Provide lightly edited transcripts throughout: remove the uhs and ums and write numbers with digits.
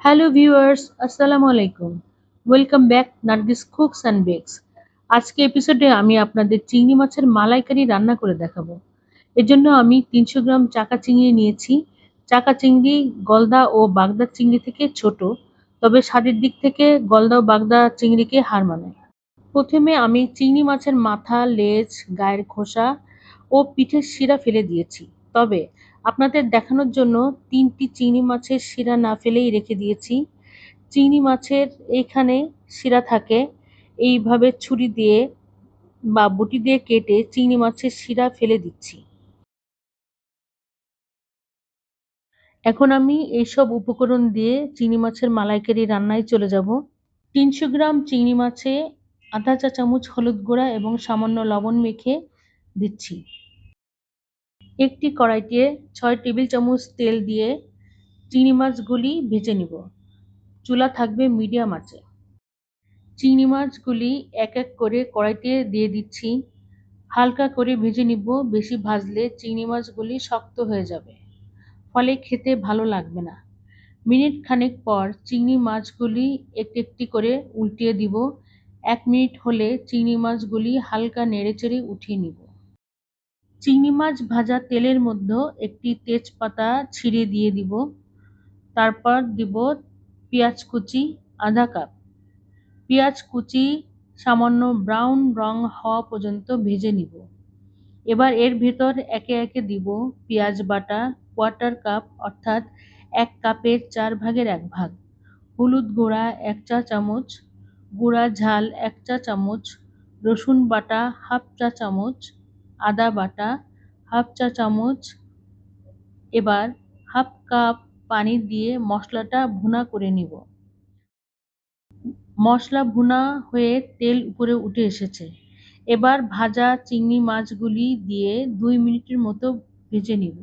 Hello viewers, আসসালামু আলাইকুম। Welcome back Nargis cooks and bakes. আজকে এপিসোডে আমি আপনাদের চিংড়ি মাছের মালাইকারি রান্না করে দেখাবো। এর জন্য আমি ৩০০ গ্রাম চাকা চিংড়ি নিয়েছি। চাকা চিংড়ি গলদা ও বাগদা চিংড়ি থেকে ছোট, তবে স্বাদের দিক থেকে গলদা ও বাগদা চিংড়িকে হার মানায়। প্রথমে আমি চিংড়ি মাছের মাথা, লেজ, গায়ের খোসা ও পিঠের শিরা ফেলে দিয়েছি। তবে আপনাদের দেখানোর জন্য ৩টি চিংড়ি মাছের শিরা না ফেলেই রেখে দিয়েছি। চিংড়ি মাছের এইখানে শিরা থাকে, এইভাবে ছুরি দিয়ে বা বটি দিয়ে কেটে চিংড়ি মাছের শিরা ফেলে দিচ্ছি। এখন আমি এইসব উপকরণ দিয়ে চিংড়ি মাছের মালাইকারি রান্নায় চলে যাব। ৩০০ গ্রাম চিংড়ি মাছে আধা চা চামচ হলুদ গুঁড়া এবং সামান্য লবণ মেখে দিচ্ছি। একটি কড়াইতে ৬ টেবিল চামচ তেল দিয়ে চিংড়ি মাছগুলি ভেজে নিব। চুলা থাকবে মিডিয়াম আঁচে। চিংড়ি মাছগুলি এক এক করে কড়াইতে দিয়ে দিচ্ছি। হালকা করে ভেজে নিব, বেশি ভাজলে চিংড়ি মাছগুলি শক্ত হয়ে যাবে, ফলে খেতে ভালো লাগবে না। মিনিট খানেক পর চিংড়ি মাছগুলি একটি একটি করে উল্টিয়ে দিব। ১ মিনিট হলে চিংড়ি মাছগুলি হালকা নেড়েচেড়ে উঠিয়ে নিব। চিংড়ি মাছ ভাজা তেলের মধ্যে একটি তেজপাতা ছিঁড়ে দিয়ে দিব। তারপর দিব পেঁয়াজ কুচি আধা কাপ। পেঁয়াজ কুচি সামান্য ব্রাউন রং হওয়া পর্যন্ত ভেজে নিব। এবার এর ভেতর একে একে দিব পেঁয়াজ বাটা কোয়ার্টার কাপ, অর্থাৎ ১ কাপের ৪ ভাগের ১ ভাগ, হলুদ গুঁড়া ১ চা চামচ, গুঁড়া ঝাল ১ চা চামচ, রসুন বাটা হাফ চা চামচ, আদা বাটা হাফ চা চামচ। এবার হাফ কাপ পানি দিয়ে মশলাটা ভুনা করে নিব। মশলা ভুনা হয়ে তেল উপরে উঠে এসেছে। এবার ভাজা চিংড়ি মাছগুলি দিয়ে ২ মিনিটের মতো ভেজে নিব।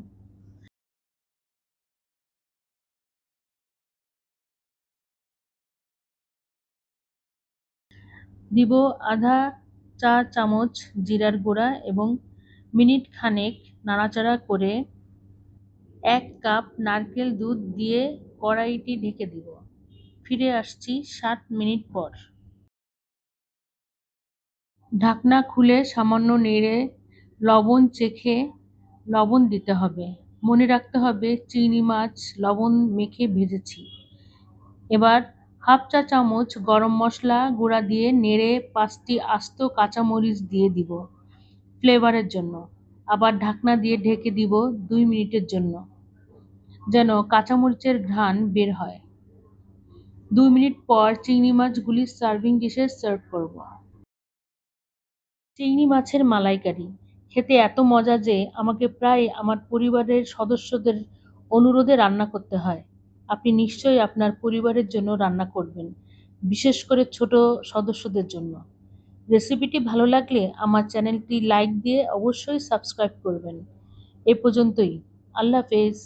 দিব আধা চা চামচ জিরার গুঁড়া এবং মিনিট খানেক নাড়াচাড়া করে ১ কাপ নারকেল দুধ দিয়ে কড়াইটি ঢেকে দিব। ফিরে আসছি ৭ মিনিট পর। ঢাকনা খুলে সামান্য নেড়ে লবণ চেখে লবণ দিতে হবে। মনে রাখতে হবে চিংড়ি মাছ লবণ মেখে ভেজেছি। এবার হাফ চা চামচ গরম মশলা গুঁড়া দিয়ে নেড়ে ৫টি আস্ত কাঁচামরিচ দিয়ে দিব ফ্লেভারের জন্য। আবার ঢাকনা দিয়ে ঢেকে দিব ২ মিনিটের জন্য, যেন কাঁচামরিচের ঘ্রাণ বের হয়। ২ মিনিট পর চিংড়ি মাছগুলি সার্ভিং ডিশে সার্ভ করব। চিংড়ি মাছের মালাইকারি খেতে এত মজা যে আমাকে প্রায় আমার পরিবারের সদস্যদের অনুরোধে রান্না করতে হয়। আপনি নিশ্চয়ই আপনার পরিবারের জন্য রান্না করবেন, বিশেষ করে ছোট সদস্যদের জন্য। রেসিপিটি ভালো লাগলে আমার চ্যানেলটি লাইক দিয়ে অবশ্যই সাবস্ক্রাইব করবেন। এ পর্যন্তই। আল্লাহ হাফেজ।